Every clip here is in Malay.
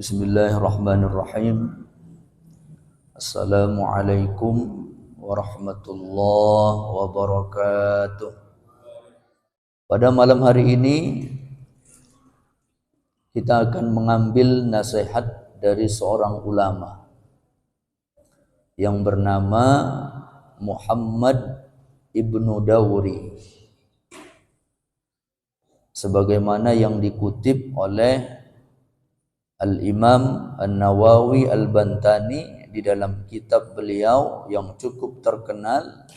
Bismillahirrahmanirrahim. Assalamualaikum warahmatullahi wabarakatuh. Pada malam hari ini kita akan mengambil nasihat dari seorang ulama yang bernama Muhammad Ibnu Dawri, sebagaimana yang dikutip oleh Al-Imam An-Nawawi Al-Bantani di dalam kitab beliau yang cukup terkenal,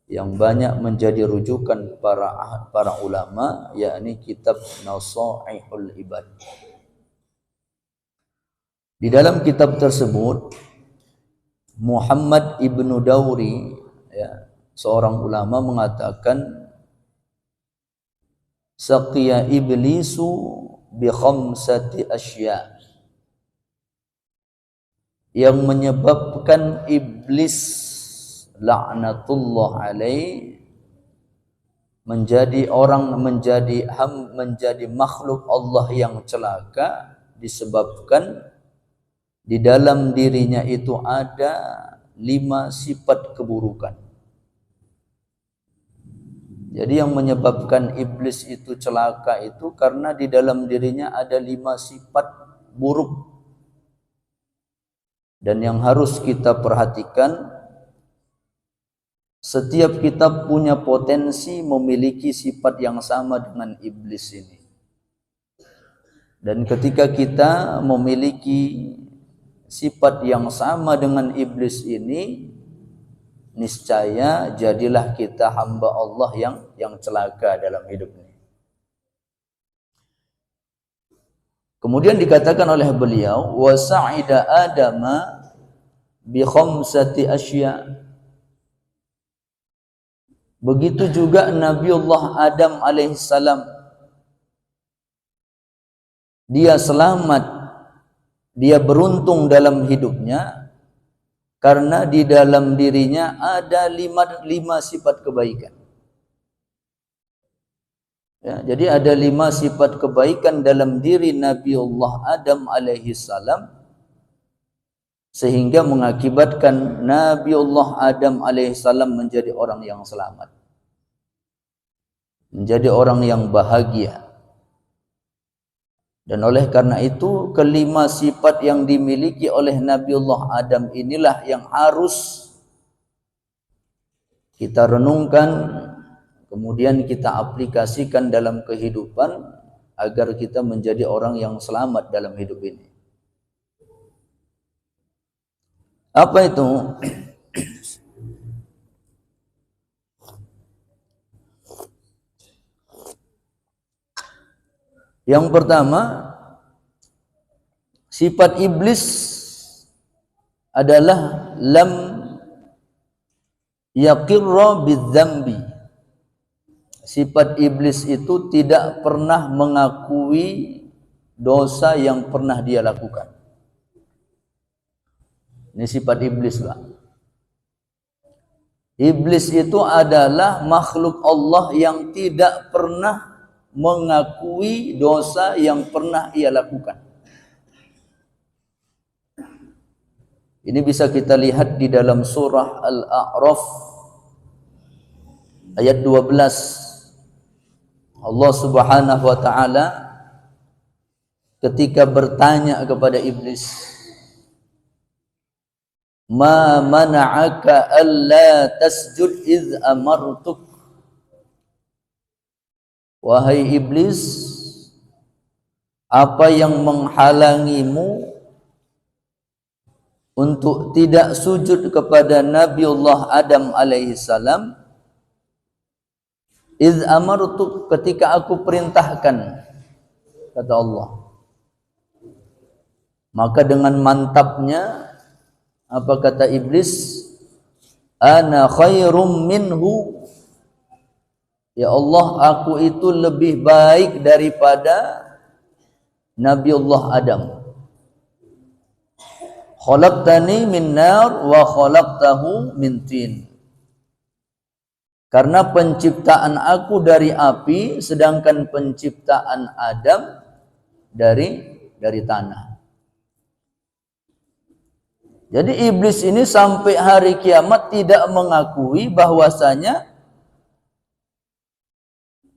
yang banyak menjadi rujukan para ulama, yakni kitab Nasaihul Ibad. Di dalam kitab tersebut Muhammad Ibnu Dawri, seorang ulama, mengatakan saqiya iblisu bi khamsati asya, yang menyebabkan iblis laknatullah alaih menjadi makhluk Allah yang celaka, disebabkan di dalam dirinya itu ada 5 sifat keburukan. Jadi yang menyebabkan iblis itu celaka itu karena di dalam dirinya ada 5 sifat buruk. Dan yang harus kita perhatikan, setiap kita punya potensi memiliki sifat yang sama dengan iblis ini. Dan ketika kita memiliki sifat yang sama dengan iblis ini, niscaya jadilah kita hamba Allah yang celaka dalam hidup ini. Kemudian dikatakan oleh beliau, wa sa'ida adama bi khamsati asya. Begitu juga Nabiullah Adam alaihissalam, dia selamat, dia beruntung dalam hidupnya karena di dalam dirinya ada 5 sifat kebaikan. Ya, jadi ada 5 sifat kebaikan dalam diri Nabiullah Adam alaihissalam, sehingga mengakibatkan Nabiullah Adam alaihissalam menjadi orang yang selamat, menjadi orang yang bahagia. Dan oleh karena itu, kelima sifat yang dimiliki oleh Nabiullah Adam inilah yang harus kita renungkan, kemudian kita aplikasikan dalam kehidupan agar kita menjadi orang yang selamat dalam hidup ini. Apa itu? Yang pertama, sifat iblis adalah lam yaqirra bidzambi. Sifat iblis itu tidak pernah mengakui dosa yang pernah dia lakukan. Ini sifat iblis, Pak. Iblis itu adalah makhluk Allah yang tidak pernah mengakui dosa yang pernah ia lakukan. Ini bisa kita lihat di dalam surah Al-A'raf ayat 12. Allah Subhanahu wa taala ketika bertanya kepada iblis, ma mana'aka alla tasjud iz amartuk. Wahai iblis, apa yang menghalangimu untuk tidak sujud kepada Nabiullah Adam alaihissalam? Iz amartuk, ketika aku perintahkan, kata Allah. Maka dengan mantapnya, apa kata iblis? Ana khairum minhu. Ya Allah, aku itu lebih baik daripada Nabiullah Adam. Khalaqtani min nar wa khalaqtahu min tin. Karena penciptaan aku dari api, sedangkan penciptaan Adam dari tanah. Jadi iblis ini sampai hari kiamat tidak mengakui bahwasanya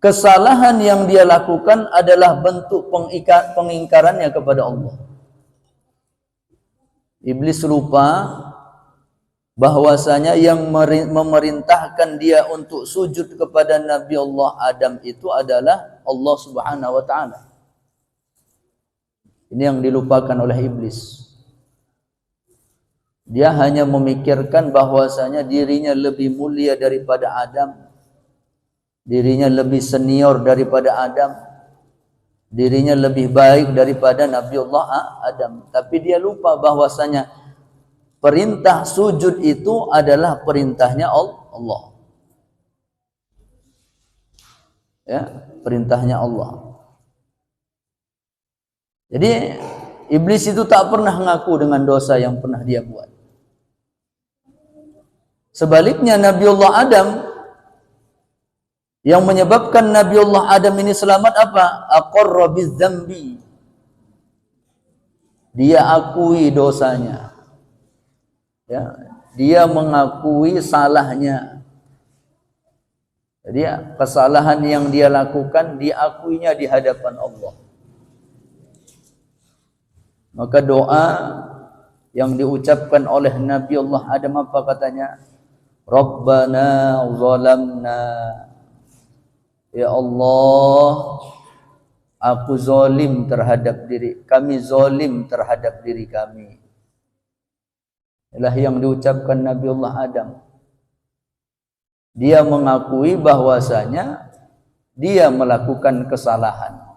kesalahan yang dia lakukan adalah bentuk pengingkarannya kepada Allah. Iblis lupa bahwasanya yang memerintahkan dia untuk sujud kepada Nabi Allah Adam itu adalah Allah Subhanahu wa taala. Ini yang dilupakan oleh iblis. Dia hanya memikirkan bahwasanya dirinya lebih mulia daripada Adam, dirinya lebih senior daripada Adam, dirinya lebih baik daripada Nabi Allah Adam. Tapi dia lupa bahwasanya perintah sujud itu adalah perintahnya Allah. Ya, perintahnya Allah. Jadi iblis itu tak pernah mengaku dengan dosa yang pernah dia buat. Sebaliknya Nabiullah Adam, yang menyebabkan Nabiullah Adam ini selamat apa? Aqarra bidzambi. Dia akui dosanya. Ya, dia mengakui salahnya. Jadi kesalahan yang dia lakukan diakuinya di hadapan Allah. Maka doa yang diucapkan oleh Nabiullah Adam apa katanya? Rabbana zalamna. Ya Allah, aku zalim terhadap kami zalim terhadap diri kami. Inilah yang diucapkan Nabiullah Adam. Dia mengakui bahwasanya dia melakukan kesalahan.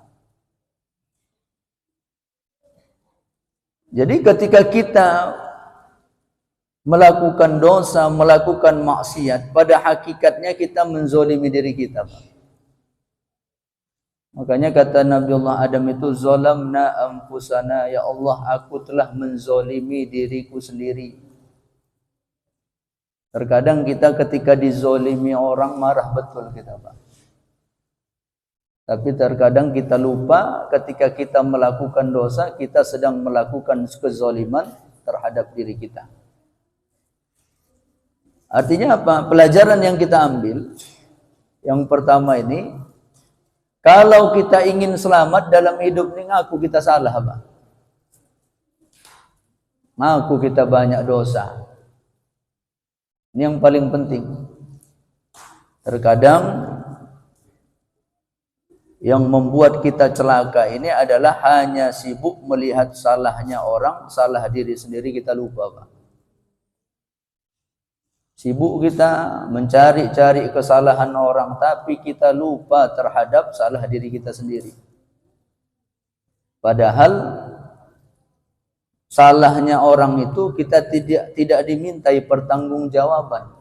Jadi ketika kita melakukan dosa, melakukan maksiat, pada hakikatnya kita menzolimi diri kita. Makanya kata Nabiullah Adam itu, zalamna anfusana, ya Allah, aku telah menzolimi diriku sendiri. Terkadang kita ketika dizolimi orang marah betul kita, Pak. Tapi terkadang kita lupa ketika kita melakukan dosa, kita sedang melakukan kezaliman terhadap diri kita. Artinya apa? Pelajaran yang kita ambil, yang pertama ini, kalau kita ingin selamat dalam hidup ini, ngaku kita salah, Pak. Ngaku kita banyak dosa. Ini yang paling penting. Terkadang yang membuat kita celaka ini adalah hanya sibuk melihat salahnya orang, salah diri sendiri kita lupa, Pak. Sibuk kita mencari-cari kesalahan orang, tapi kita lupa terhadap salah diri kita sendiri. Padahal salahnya orang itu kita tidak dimintai pertanggungjawaban.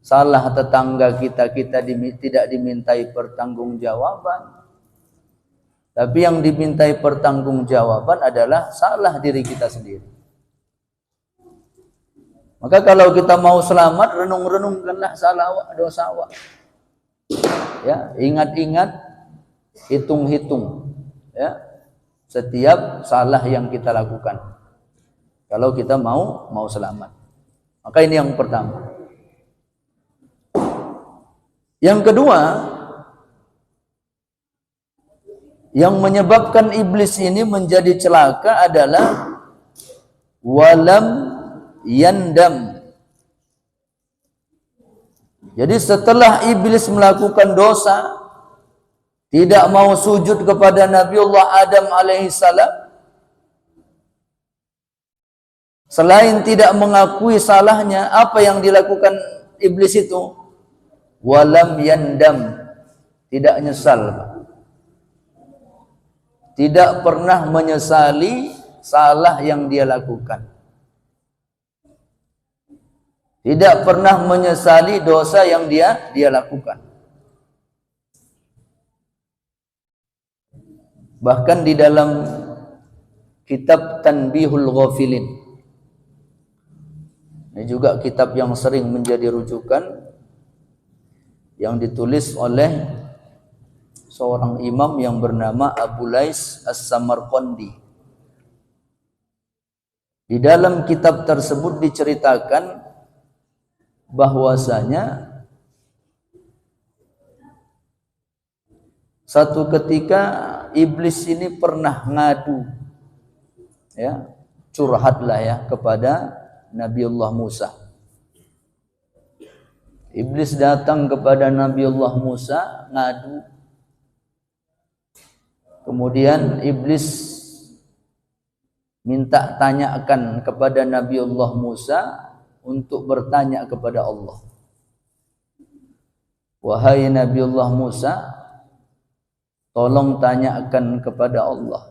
Salah tetangga kita tidak dimintai pertanggungjawaban. Tapi yang dimintai pertanggungjawaban adalah salah diri kita sendiri. Maka kalau kita mau selamat, renung-renungkanlah salah awak, dosa awak. Ya, ingat-ingat, hitung-hitung, ya, setiap salah yang kita lakukan. Kalau kita mau selamat. Maka ini yang pertama. Yang kedua, yang menyebabkan iblis ini menjadi celaka adalah walam yandam. Jadi setelah iblis melakukan dosa, tidak mau sujud kepada Nabiullah Adam alaihissalam, selain tidak mengakui salahnya, apa yang dilakukan iblis itu? Walam yandam, tidak nyesal, tidak pernah menyesali salah yang dia lakukan, tidak pernah menyesali dosa yang dia lakukan. Bahkan di dalam kitab Tanbihul Ghafilin, ini juga kitab yang sering menjadi rujukan, yang ditulis oleh seorang imam yang bernama Abu Lais As-Samarqandi. Di dalam kitab tersebut diceritakan bahwasanya satu ketika iblis ini pernah ngadu, ya, curhatlah ya kepada Nabiullah Musa. Iblis datang kepada Nabiullah Musa ngadu. Kemudian iblis minta tanyakan kepada Nabiullah Musa untuk bertanya kepada Allah. Wahai Nabiullah Musa, tolong tanyakan kepada Allah.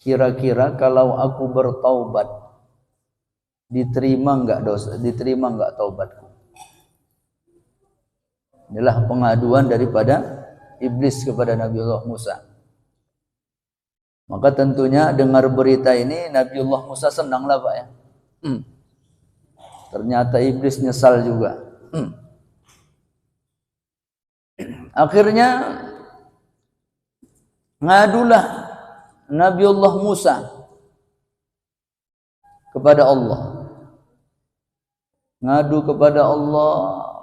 Kira-kira kalau aku bertaubat, diterima enggak taubatku? Inilah pengaduan daripada iblis kepada Nabiullah Musa. Maka tentunya dengar berita ini Nabiullah Musa senanglah Pak ya. Ternyata iblis nyesal juga. Akhirnya ngadulah Nabiullah Musa kepada Allah. Ngadu kepada Allah,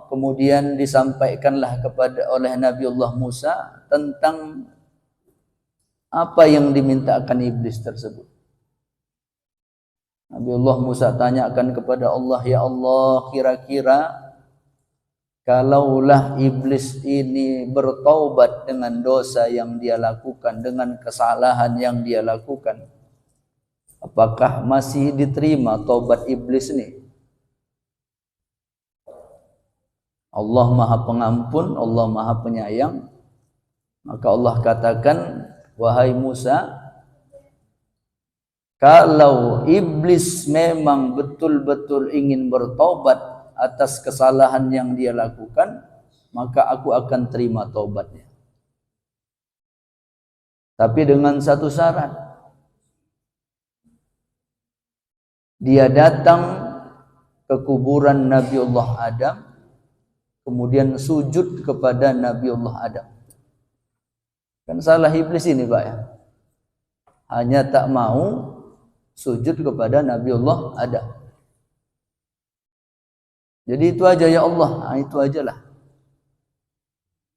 kemudian disampaikanlah oleh Nabiullah Musa tentang apa yang dimintakan iblis tersebut. Nabiullah Musa tanyakan kepada Allah, ya Allah, kira-kira kalaulah iblis ini bertaubat dengan dosa yang dia lakukan, dengan kesalahan yang dia lakukan, apakah masih diterima taubat iblis ini? Allah Maha Pengampun, Allah Maha Penyayang. Maka Allah katakan, wahai Musa, kalau iblis memang betul-betul ingin bertaubat atas kesalahan yang dia lakukan, maka aku akan terima taubatnya. Tapi dengan satu syarat. Dia datang ke kuburan Nabiullah Adam, kemudian sujud kepada Nabiullah Adam. Kan salah iblis ini Pak ya. Hanya tak mau sujud kepada Nabiullah Adam. Jadi itu aja ya Allah, itu ajalah.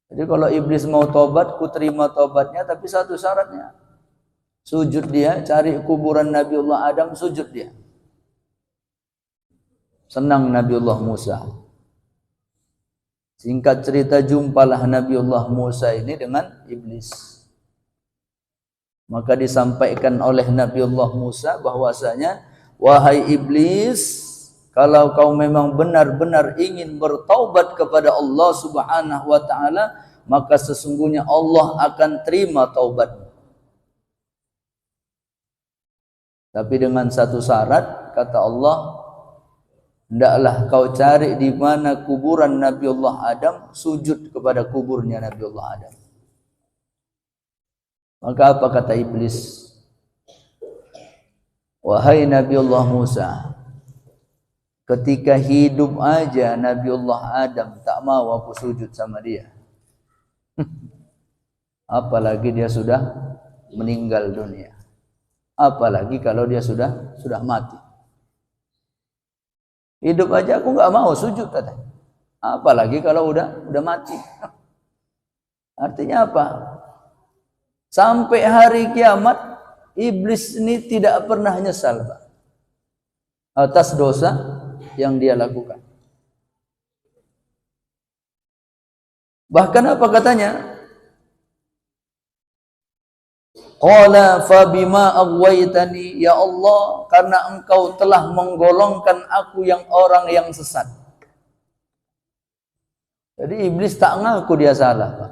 Jadi kalau iblis mau tobat, ku terima tobatnya, tapi satu syaratnya. Sujud dia, cari kuburan Nabiullah Adam, sujud dia. Senang Nabiullah Musa. Singkat cerita, jumpalah Nabiullah Musa ini dengan iblis. Maka disampaikan oleh Nabiullah Musa bahwasanya, wahai iblis, kalau kau memang benar-benar ingin bertaubat kepada Allah Subhanahu wa taala, maka sesungguhnya Allah akan terima taubatmu. Tapi dengan satu syarat, kata Allah, hendaklah kau cari di mana kuburan Nabiullah Adam, sujud kepada kuburnya Nabiullah Adam. Maka apa kata iblis? Wahai Nabiullah Musa, ketika hidup aja Nabiullah Adam tak mau aku sujud sama dia. Apalagi dia sudah meninggal dunia. Apalagi kalau dia sudah mati. Hidup aja aku nggak mau sujud katanya. Apalagi kalau udah mati. Artinya apa? Sampai hari kiamat iblis ini tidak pernah nyesal Pak, atas dosa yang dia lakukan. Bahkan apa katanya? Qala fa bima aghwaytani, ya Allah, karena engkau telah menggolongkan aku yang orang yang sesat. Jadi iblis tak ngaku dia salah Pak.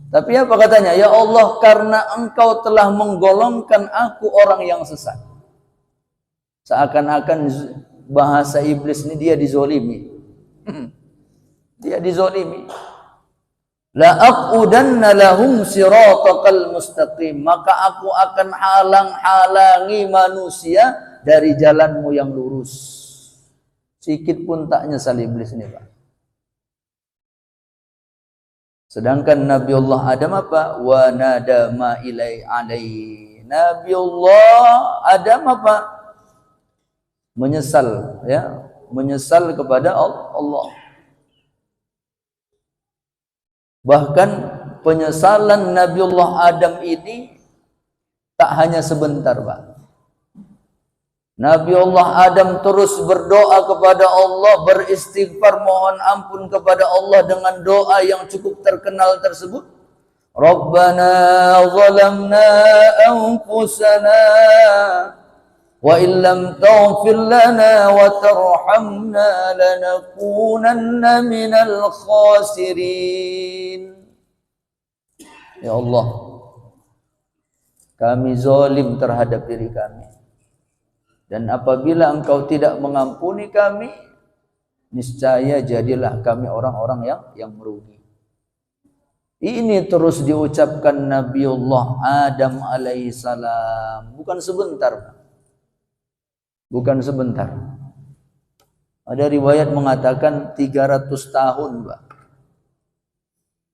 Tapi apa katanya? Ya Allah, karena engkau telah menggolongkan aku orang yang sesat. Seakan-akan bahasa iblis ini dia dizolimi. Dia dizolimi. La aqudanna lahum siratal mustaqim, maka aku akan halang-halangi manusia dari jalanmu yang lurus. Sikit pun tak nyesal iblis ini Pak. Sedangkan Nabiullah Adam apa? Wa nadama alai. Nabiullah Adam apa? Menyesal, ya, menyesal kepada Allah. Bahkan penyesalan Nabiullah Adam ini tak hanya sebentar, Pak. Nabiullah Adam terus berdoa kepada Allah, beristighfar, mohon ampun kepada Allah dengan doa yang cukup terkenal tersebut. Rabbana zalamna anfusana wa illam taghfir lana wa tarhamna lanakunanna minal khasirin. Ya Allah, kami zalim terhadap diri kami. Dan apabila Engkau tidak mengampuni kami, niscaya jadilah kami orang-orang yang merugi. Ini terus diucapkan Nabiullah Adam alaihissalam. Bukan sebentar. Bukan sebentar. Ada riwayat mengatakan 300 tahun, Pak.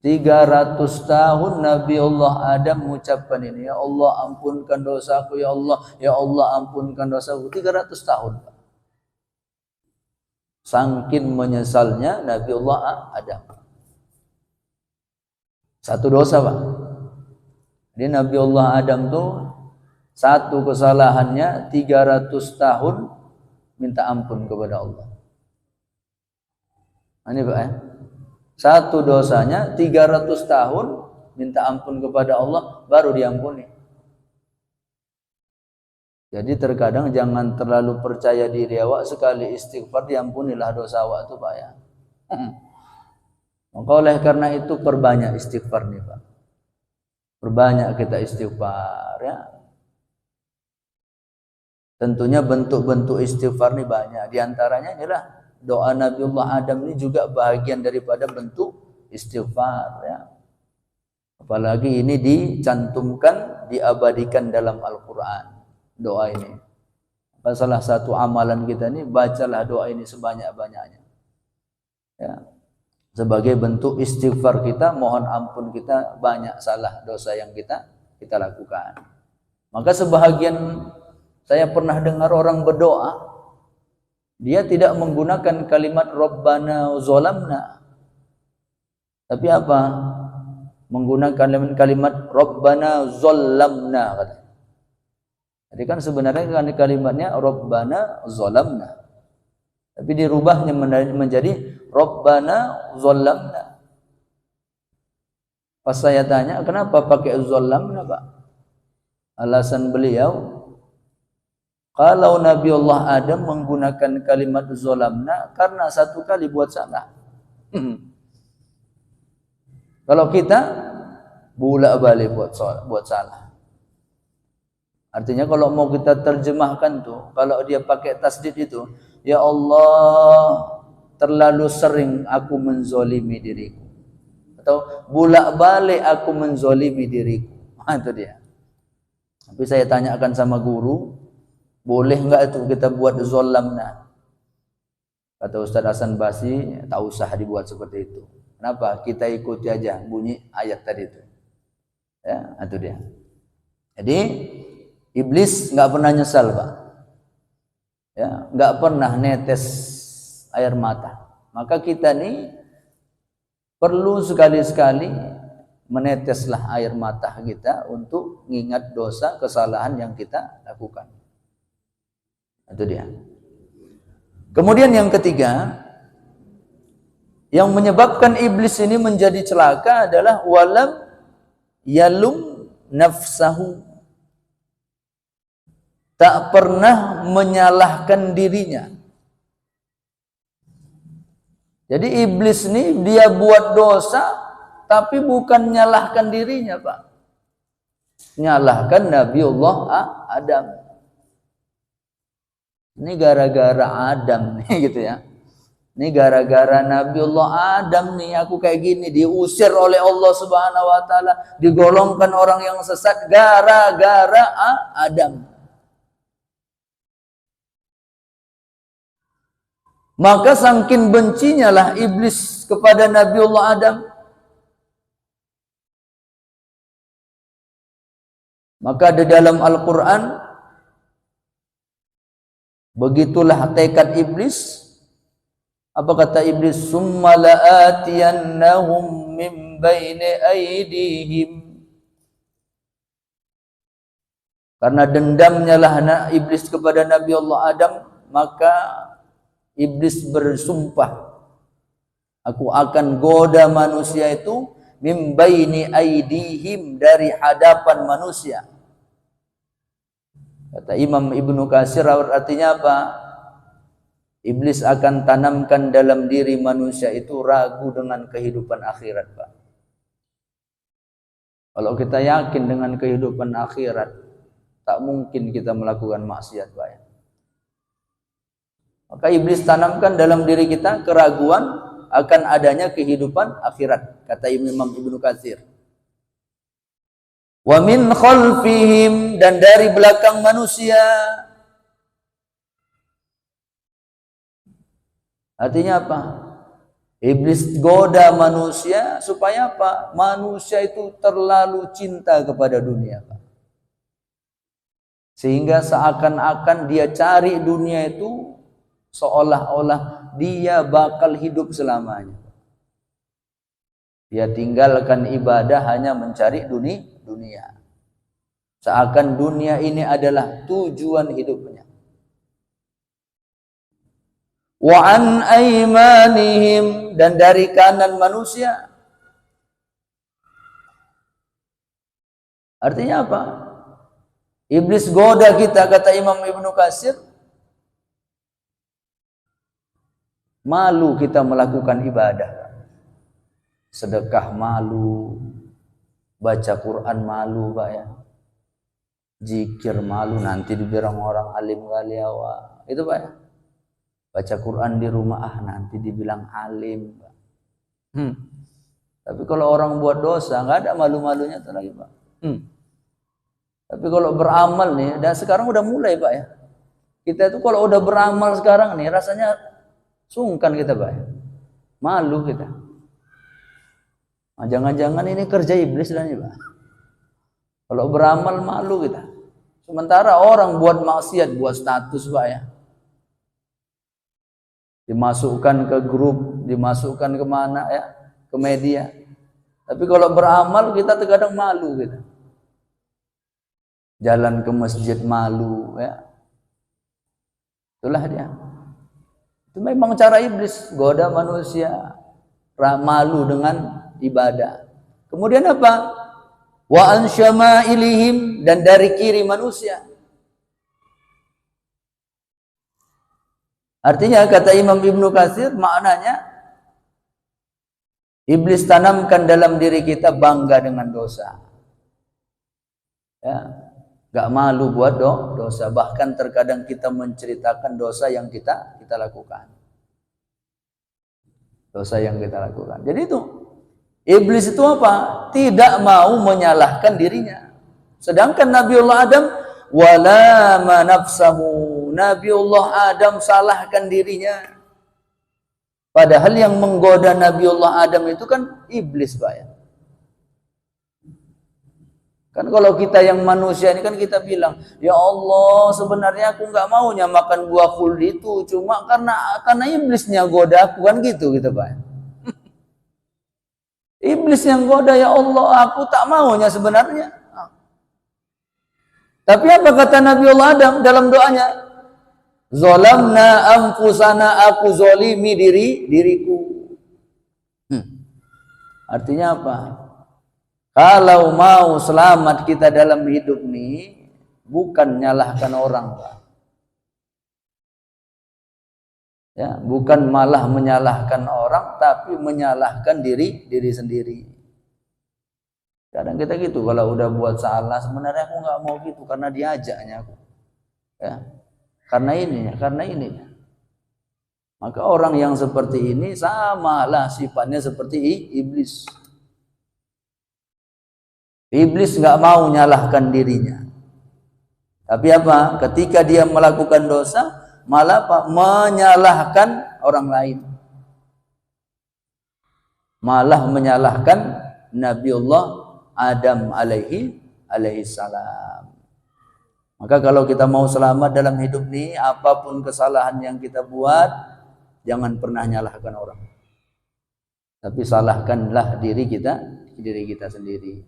300 tahun Nabiullah Adam mengucapkan ini, ya Allah ampunkan dosaku, ya Allah ampunkan dosaku. 300 tahun. Saking menyesalnya Nabiullah Adam. Satu dosa, Pak. Jadi Nabiullah Adam tuh satu kesalahannya 300 tahun minta ampun kepada Allah. Ini, Pak, ya. Satu dosanya 300 tahun minta ampun kepada Allah baru diampuni. Jadi terkadang jangan terlalu percaya diri awak, sekali istighfar diampunilah dosa awak itu, Pak, ya. Maka oleh karena itu perbanyak istighfar nih, Pak. Perbanyak kita istighfar, ya. Tentunya bentuk-bentuk istighfar nih banyak. Di antaranya inilah doa Nabiullah Adam ini juga bahagian daripada bentuk istighfar, ya. Apalagi ini dicantumkan, diabadikan dalam Al-Quran. Doa ini. Salah satu amalan kita ini, bacalah doa ini sebanyak-banyaknya. Ya. Sebagai bentuk istighfar kita, mohon ampun kita banyak salah dosa yang kita lakukan. Maka sebahagian saya pernah dengar orang berdoa, dia tidak menggunakan kalimat Rabbana zalamna. Tapi apa? Menggunakan kalimat Rabbana zalamna. Jadi kan sebenarnya kalimatnya Rabbana zalamna. Tapi dirubahnya menjadi Rabbana zalamna. Pas saya tanya, kenapa pakai zalamna, Pak? Alasan beliau, kalau Nabiullah Adam menggunakan kalimat zalamna karena satu kali buat salah. Kalau kita bolak-balik buat salah. Artinya kalau mau kita terjemahkan tuh, kalau dia pakai tasdid itu, ya Allah, terlalu sering aku menzolimi diriku. Atau bolak-balik aku menzolimi diriku. Itu dia. Tapi saya tanyakan sama guru, boleh enggak itu kita buat zalamna? Kata Ustaz Hasan Basri, tak usah dibuat seperti itu. Kenapa? Kita ikuti aja bunyi ayat tadi itu. Ya, itu dia. Jadi iblis enggak pernah nyesal, Pak. Ya, enggak pernah netes air mata. Maka kita nih perlu sekali-sekali meneteslah air mata kita untuk mengingat dosa kesalahan yang kita lakukan. Itu dia. Kemudian yang ketiga, yang menyebabkan iblis ini menjadi celaka adalah walam yalum nafsahu. Tak pernah menyalahkan dirinya. Jadi iblis ini dia buat dosa tapi bukan menyalahkan dirinya, Pak. Menyalahkan Nabiullah Adam. Ini gara-gara Adam nih gitu ya. Ini gara-gara Nabiullah Adam nih aku kayak gini, diusir oleh Allah Subhanahu wa taala, digolongkan orang yang sesat gara-gara Adam. Maka saking bencinya lah iblis kepada Nabiullah Adam. Maka di dalam Al-Quran, begitulah tekad iblis. Apa kata iblis? Summa la'atiyannahum min baini aydihim. Karena dendamnya lah iblis kepada Nabi Allah Adam, maka iblis bersumpah, aku akan goda manusia itu min baini aydihim, dari hadapan manusia. Kata Imam Ibnu Katsir, artinya apa? Iblis akan tanamkan dalam diri manusia itu ragu dengan kehidupan akhirat, Pak. Kalau kita yakin dengan kehidupan akhirat, tak mungkin kita melakukan maksiat, Pak. Maka iblis tanamkan dalam diri kita keraguan akan adanya kehidupan akhirat, kata Imam Ibnu Katsir. Wa min khalfihim, dan dari belakang manusia. Artinya apa? Iblis goda manusia supaya apa? Manusia itu terlalu cinta kepada dunia, Pak. Sehingga seakan-akan dia cari dunia itu seolah-olah dia bakal hidup selamanya. Dia tinggalkan ibadah hanya mencari dunia. Seakan dunia ini adalah tujuan hidupnya. Wa an aymanihim, dan dari kanan manusia. Artinya apa? Iblis goda kita, kata Imam Ibnu Katsir, malu kita melakukan ibadah. Sedekah malu, baca Quran malu, Pak ya. Zikir malu, nanti dibilang orang alim kali awak. Itu, Pak ya. Baca Quran di rumah, nanti dibilang alim, Pak. Tapi kalau orang buat dosa, nggak ada malu-malunya tuh lagi, Pak. Tapi kalau beramal nih, dan sekarang udah mulai, Pak ya. Kita itu kalau udah beramal sekarang nih, rasanya sungkan kita, Pak ya. Malu kita. Nah, jangan-jangan ini kerja iblis lah nih, Pak. Kalau beramal malu kita. Sementara orang buat maksiat, buat status, Pak ya. Dimasukkan ke grup, dimasukkan kemana ya, ke media. Tapi kalau beramal kita terkadang malu kita. Jalan ke masjid malu ya. Itulah dia. Itu memang cara iblis, goda manusia malu dengan ibadah. Kemudian apa? Wa an syama'ilihim, dan dari kiri manusia. Artinya kata Imam Ibnu Katsir, maknanya iblis tanamkan dalam diri kita bangga dengan dosa. Ya, gak malu buat dosa. Bahkan terkadang kita menceritakan dosa yang kita lakukan. Dosa yang kita lakukan. Jadi itu, iblis itu apa? Tidak mau menyalahkan dirinya. Sedangkan Nabiullah Adam, wala manafsahu, Nabiullah Adam salahkan dirinya. Padahal yang menggoda Nabiullah Adam itu kan iblis, Pak ya. Kan kalau kita yang manusia ini kan kita bilang, ya Allah, sebenarnya aku nggak maunya makan buah khuldi itu, cuma karena iblisnya goda aku, kan gitu Pak. Iblis yang goda, ya Allah, aku tak maunya sebenarnya. Tapi apa kata Nabiullah Adam dalam doanya? Zolamna anfusana, aku zolimi diriku. Artinya apa? Kalau mau selamat kita dalam hidup ini, bukan nyalahkan orang, Pak. Ya, bukan malah menyalahkan orang, tapi menyalahkan diri sendiri. Kadang kita gitu, kalau udah buat salah, sebenarnya aku nggak mau gitu karena diajaknya aku. Ya. Karena ininya. Maka orang yang seperti ini samalah sifatnya seperti iblis. Iblis nggak mau nyalahkan dirinya. Tapi apa? Ketika dia melakukan dosa, malah apa? Menyalahkan orang lain. Malah menyalahkan Nabiullah Adam alaihi alaihissalam. Maka kalau kita mau selamat dalam hidup ini, apapun kesalahan yang kita buat, jangan pernah nyalahkan orang. Tapi salahkanlah diri kita sendiri.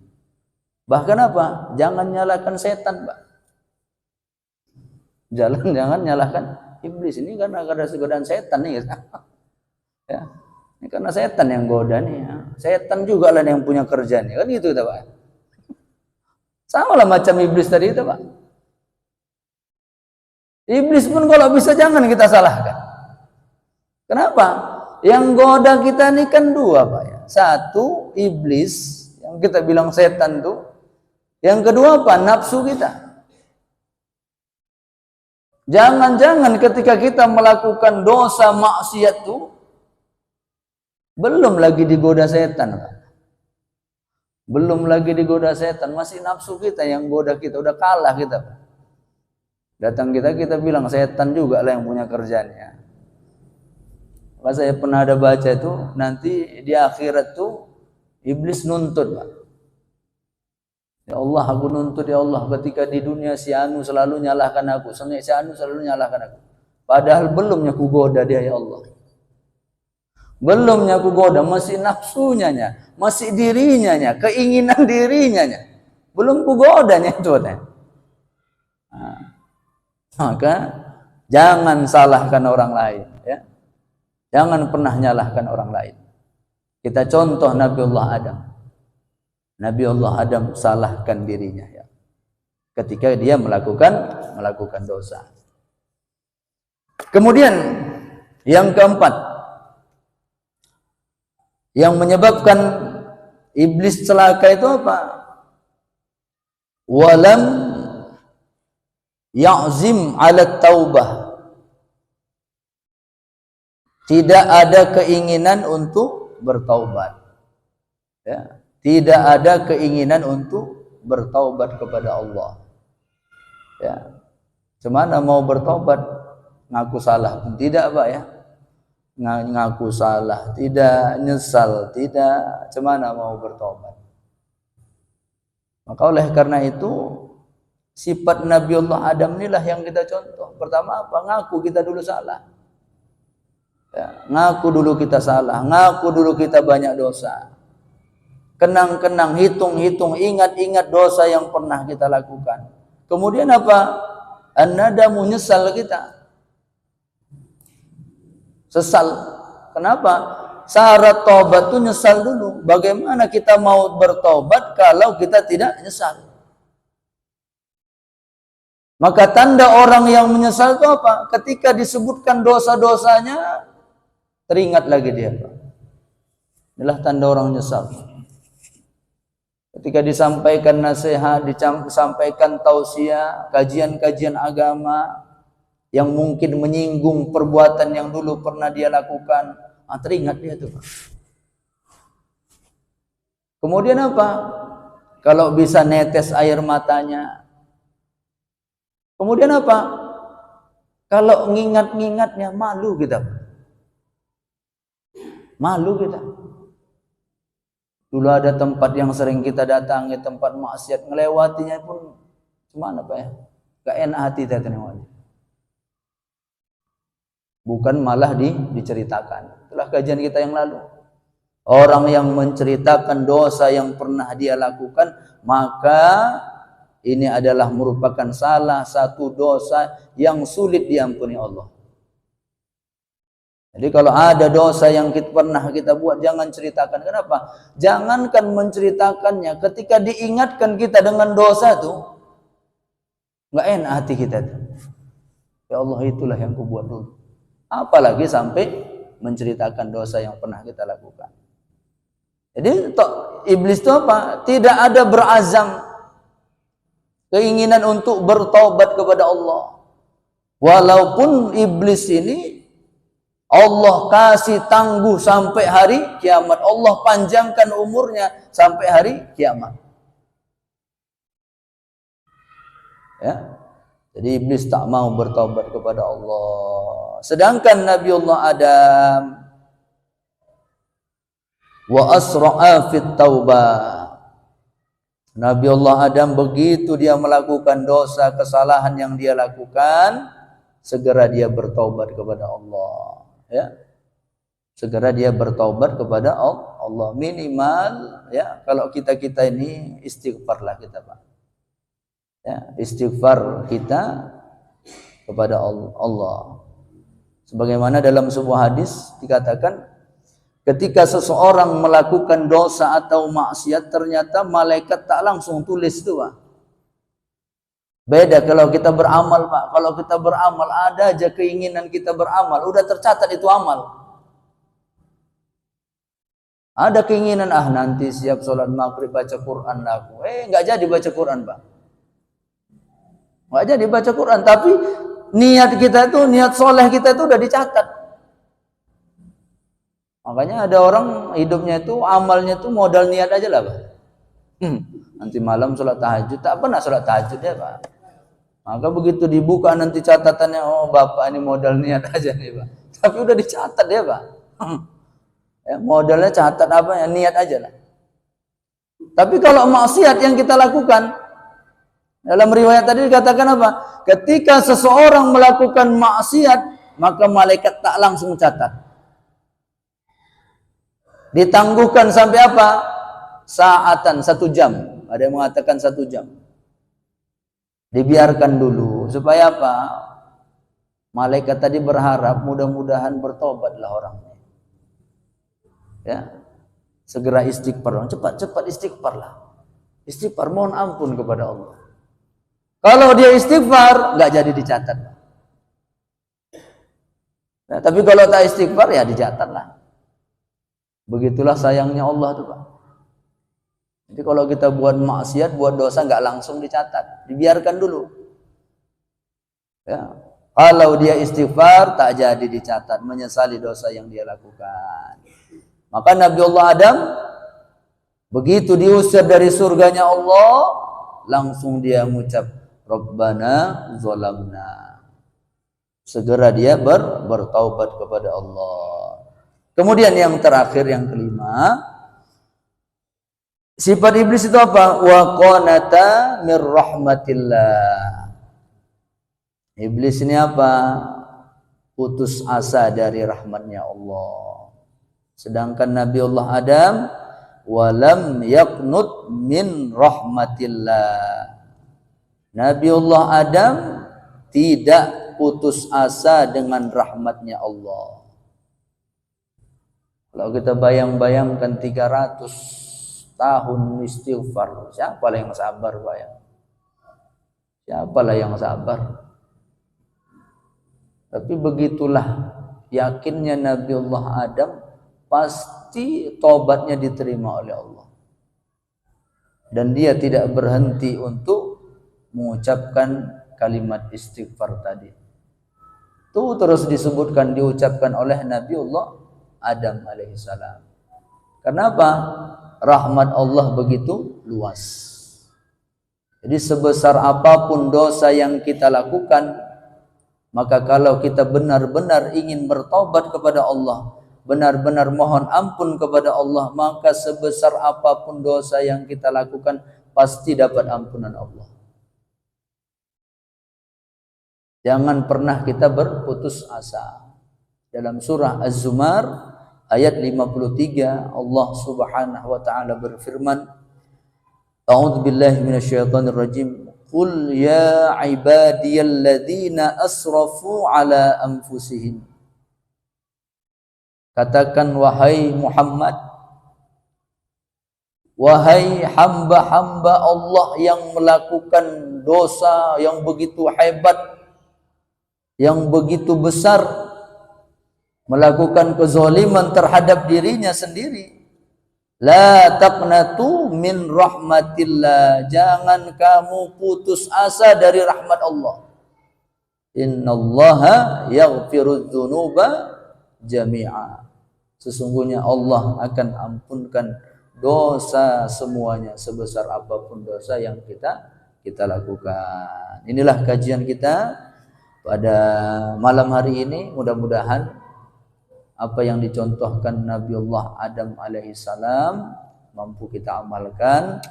Bahkan apa? Jangan nyalahkan setan, Pak. Jangan nyalahkan iblis. Ini karena ada godaan setan nih. Ya. Ini karena setan yang goda nih. Ya. Setan juga lah yang punya kerja nih. Kan gitu, Pak. Sama lah macam iblis tadi itu, Pak. Iblis pun kalau bisa jangan kita salahkan. Kenapa? Yang goda kita ini kan dua, Pak ya. Satu, iblis yang kita bilang setan tuh. Yang kedua apa? Nafsu kita. Jangan-jangan ketika kita melakukan dosa maksiat tuh belum lagi digoda setan, Pak. Belum lagi digoda setan, masih nafsu kita yang goda kita, udah kalah kita, Pak. Datang kita bilang setan juga lah yang punya kerjanya. Maka saya pernah ada baca itu, nanti di akhirat tuh iblis nuntut, Pak. Ya Allah, aku nuntut ya Allah, ketika di dunia si Anu selalu nyalahkan aku, si Anu selalu nyalahkan aku. Padahal belumnya ku goda dia ya Allah. Belumnya ku goda, masih nafsunya, masih dirinya, keinginan dirinya. Belum ku godanya itu. Nah, maka jangan salahkan orang lain, ya. Jangan pernah nyalahkan orang lain. Kita contoh Nabiullah Adam. Nabiullah Adam salahkan dirinya, ya. Ketika dia melakukan dosa. Kemudian yang keempat, yang menyebabkan iblis celaka itu apa? Walam ya'zim 'ala taubah. Tidak ada keinginan untuk bertaubat. Ya, tidak ada keinginan untuk bertaubat kepada Allah. Ya. Cemana mau bertaubat, ngaku salah pun tidak, Pak ya. Ngaku salah, tidak nyesal, tidak, cemana mau bertaubat. Maka oleh karena itu sifat Nabiullah Adam inilah yang kita contoh. Pertama apa? Ngaku kita dulu salah. Ya, ngaku dulu kita salah, ngaku dulu kita banyak dosa. Kenang-kenang, hitung-hitung, ingat-ingat dosa yang pernah kita lakukan. Kemudian apa? An-nadamu, nyesal kita. Sesal. Kenapa? Syarat tobat itu nyesal dulu. Bagaimana kita mau bertobat kalau kita tidak nyesal? Maka tanda orang yang menyesal itu apa? Ketika disebutkan dosa-dosanya, teringat lagi dia. Inilah tanda orang menyesal. Ketika disampaikan nasihat, disampaikan tausiah, kajian-kajian agama yang mungkin menyinggung perbuatan yang dulu pernah dia lakukan, teringat dia tuh. Kemudian apa? Kalau bisa netes air matanya. Kemudian apa? Kalau ngingat-ngingatnya malu kita. Malu kita. Dulu ada tempat yang sering kita datangi, tempat maksiat, ngelewatinya pun gimana, Pak ya? Gak enak hati kita terima. Bukan malah diceritakan. Itulah kajian kita yang lalu. Orang yang menceritakan dosa yang pernah dia lakukan, maka ini adalah merupakan salah satu dosa yang sulit diampuni Allah. Jadi kalau ada dosa yang pernah kita buat, jangan ceritakan. Kenapa? Jangankan menceritakannya, ketika diingatkan kita dengan dosa itu, nggak enak hati kita tuh. Ya Allah, itulah yang kubuat dulu. Apalagi sampai menceritakan dosa yang pernah kita lakukan. Jadi iblis itu apa? Tidak ada berazam keinginan untuk bertobat kepada Allah. Walaupun iblis ini Allah kasih tangguh sampai hari kiamat. Allah panjangkan umurnya sampai hari kiamat. Ya. Jadi iblis tak mau bertobat kepada Allah. Sedangkan Nabiullah Adam wa asra'a fit taubah. Nabi Allah Adam begitu dia melakukan dosa, kesalahan yang dia lakukan, segera dia bertaubat kepada Allah. Ya, segera dia bertaubat kepada Allah. Minimal ya, kalau kita ini istighfarlah kita, Pak. Ya, istighfar kita kepada Allah. Sebagaimana dalam sebuah hadis dikatakan, ketika seseorang melakukan dosa atau maksiat, ternyata malaikat tak langsung tulis itu, Pak. Beda kalau kita beramal, Pak. Kalau kita beramal, ada aja keinginan kita beramal, udah tercatat itu amal. Ada keinginan, nanti siap sholat maghrib baca Quran aku. Nggak jadi baca Quran, Pak. Nggak jadi baca Quran, tapi niat kita itu, niat soleh kita itu udah dicatat. Makanya ada orang hidupnya itu, amalnya itu modal niat aja lah, Pak. Nanti malam sholat tahajud, tak pernah sholat tahajud ya, Pak. Maka begitu dibuka nanti catatannya, oh Bapak ini modal niat aja nih, Pak. Tapi udah dicatat ya, Pak. Ya, modalnya catat apa ya, niat aja lah. Tapi kalau maksiat yang kita lakukan, dalam riwayat tadi dikatakan apa? Ketika seseorang melakukan maksiat, maka malaikat tak langsung catat. Ditangguhkan sampai apa? Saatan, 1 jam. Ada yang mengatakan 1 jam. Dibiarkan dulu. Supaya apa? Malaikat tadi berharap mudah-mudahan bertobatlah orangnya. Ya. Segera istighfar. Cepat istighfarlah. Istighfar, mohon ampun kepada Allah. Kalau dia istighfar, nggak jadi dicatat. Nah, tapi kalau tak istighfar, ya dicatatlah. Begitulah sayangnya Allah tuh, Pak. Jadi kalau kita buat maksiat, buat dosa, nggak langsung dicatat, dibiarkan dulu. Ya. Kalau dia istighfar, tak jadi dicatat, menyesali dosa yang dia lakukan. Maka Nabi Allah Adam begitu diusir dari surganya Allah, langsung dia mengucap Rabbana zalamna. Segera dia bertaubat kepada Allah. Kemudian yang terakhir, yang kelima, sifat iblis itu apa? Wa qanata mir rahmatillah. Iblis ini apa? Putus asa dari rahmatnya Allah. Sedangkan Nabi Allah Adam walam yaqnut min rahmatillah. Nabi Allah Adam tidak putus asa dengan rahmatnya Allah. Kalau kita bayangkan 300 tahun istighfar, siapalah yang sabar, Pak ya? Siapalah yang sabar? Tapi begitulah yakinnya Nabi Allah Adam, pasti tobatnya diterima oleh Allah. Dan dia tidak berhenti untuk mengucapkan kalimat istighfar tadi. Itu terus disebutkan, diucapkan oleh Nabi Allah Adam alaihissalam. Kenapa? Rahmat Allah begitu luas. Jadi sebesar apapun dosa yang kita lakukan, maka kalau kita benar-benar ingin bertobat kepada Allah, benar-benar mohon ampun kepada Allah, maka sebesar apapun dosa yang kita lakukan, pasti dapat ampunan Allah. Jangan pernah kita berputus asa. Dalam surah Az-Zumar ayat 53, Allah Subhanahu wa taala berfirman, A'udzu billahi minasyaitonir rajim. Qul ya ibadiyalladzina asrafu ala anfusihim. Katakan wahai Muhammad, wahai hamba-hamba Allah yang melakukan dosa yang begitu hebat, yang begitu besar, melakukan kezaliman terhadap dirinya sendiri. La taqnatu min rahmatillah. Jangan kamu putus asa dari rahmat Allah. Innallaha yaghfirudz dzunuba jami'a. Sesungguhnya Allah akan ampunkan dosa semuanya, sebesar apapun dosa yang kita lakukan. Inilah kajian kita pada malam hari ini. Mudah-mudahan apa yang dicontohkan Nabi Allah Adam alaihissalam mampu kita amalkan,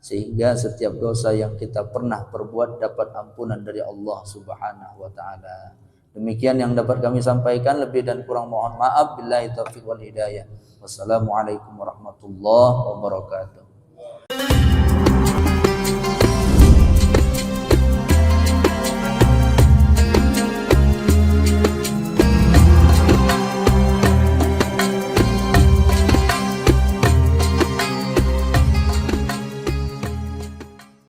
sehingga setiap dosa yang kita pernah perbuat dapat ampunan dari Allah Subhanahu wa taala. Demikian yang dapat kami sampaikan, lebih dan kurang mohon maaf. Billahi taufiq wal hidayah. Wassalamualaikum warahmatullahi wabarakatuh.